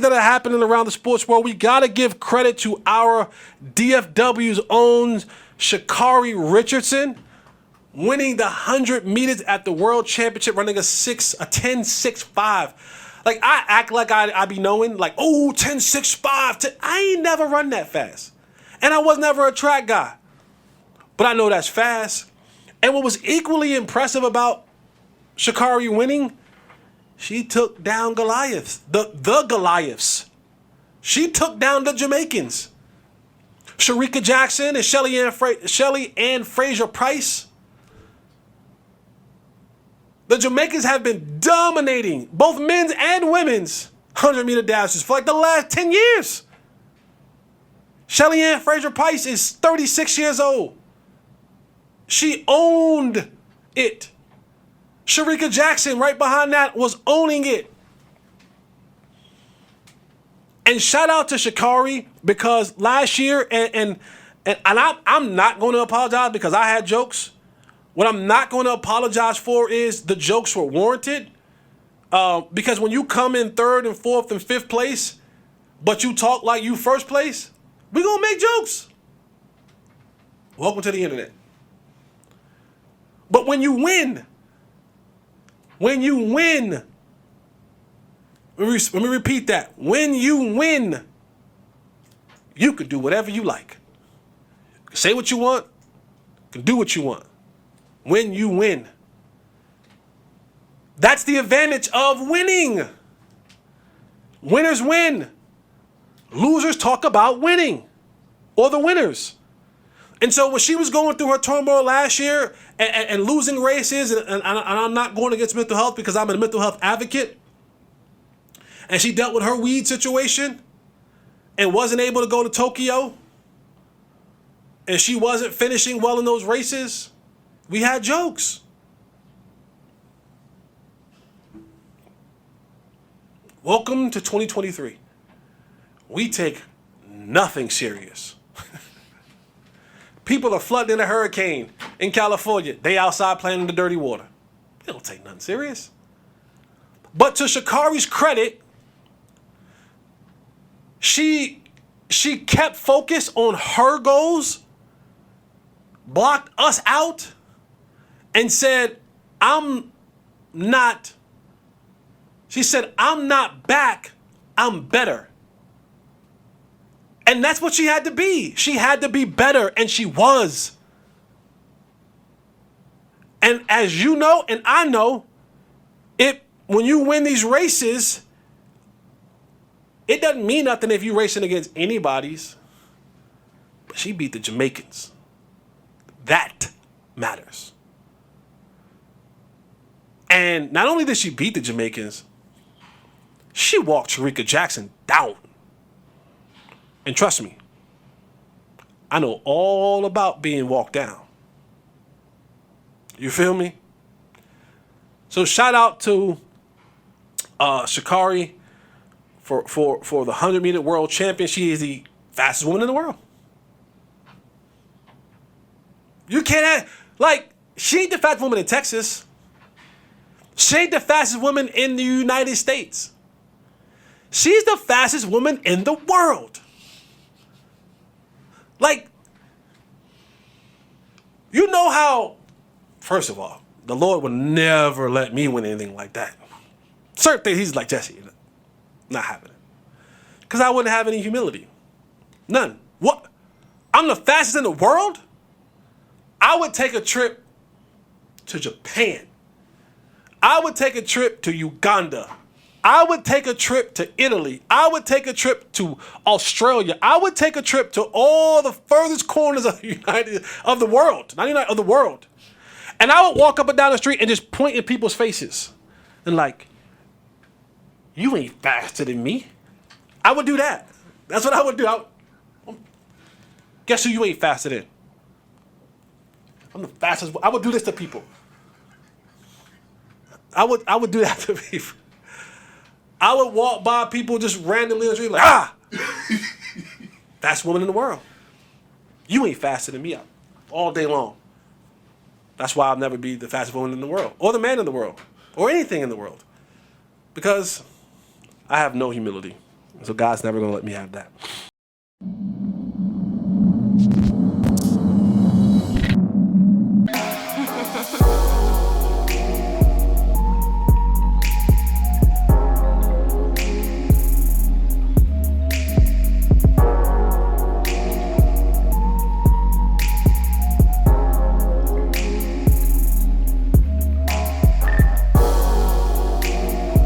that are happening around the sports world, we got to give credit to our DFW's own Sha'Carri Richardson, winning the 100 meters at the World Championship, running a 10.65. Like, I act like I be knowing, like, oh, 10.65. I ain't never run that fast. And I was never a track guy. But I know that's fast. And what was equally impressive about Sha'Carri winning, she took down Goliaths. The Goliaths. She took down the Jamaicans. Sharika Jackson and Shelly Ann Fraser-Price. The Jamaicans have been dominating both men's and women's 100-meter dashes for like the last 10 years. Shelly Ann Fraser-Price is 36 years old. She owned it. Sharika Jackson, right behind that, was owning it. And shout out to Sha'Carri, because last year, and I'm not going to apologize because I had jokes. What I'm not going to apologize for is the jokes were warranted. Because when you come in third and fourth and fifth place, but you talk like you first place, we're going to make jokes. Welcome to the internet. But when you win, let me repeat that. When you win, you can do whatever you like. Say what you want, you can do what you want. When you win. That's the advantage of winning. Winners win. Losers talk about winning. Or the winners. And so when she was going through her turmoil last year and losing races, and I'm not going against mental health because I'm a mental health advocate, and she dealt with her weed situation and wasn't able to go to Tokyo, and she wasn't finishing well in those races, we had jokes. Welcome to 2023. We take nothing serious. People are flooding in a hurricane in California. They outside playing in the dirty water. They don't take nothing serious. But to Sha'Carri's credit, she kept focused on her goals, blocked us out, and said, I'm not back, I'm better. And that's what she had to be. She had to be better, and she was. And as you know, and I know, when you win these races, it doesn't mean nothing if you're racing against anybody's. But she beat the Jamaicans. That matters. And not only did she beat the Jamaicans, she walked Sharika Jackson down. And trust me, I know all about being walked down. You feel me? So shout out to Sha'Carri for the 100-meter world champion. She is the fastest woman in the world. You can't she ain't the fastest woman in Texas. She ain't the fastest woman in the United States. She's the fastest woman in the world. You know how, first of all, the Lord would never let me win anything like that. Certain things, he's like, Jesse, not happening. Because I wouldn't have any humility. None. What? I'm the fastest in the world? I would take a trip to Japan. I would take a trip to Uganda. I would take a trip to Italy. I would take a trip to Australia. I would take a trip to all the furthest corners of the world. Not United, of the world. And I would walk up and down the street and just point in people's faces. And you ain't faster than me. I would do that. That's what I would do. Guess who you ain't faster than? I'm the fastest. I would do this to people. I would do that to people. I would walk by people just randomly on the street fastest woman in the world. You ain't faster than me all day long. That's why I'll never be the fastest woman in the world, or the man in the world, or anything in the world. Because I have no humility. So God's never going to let me have that.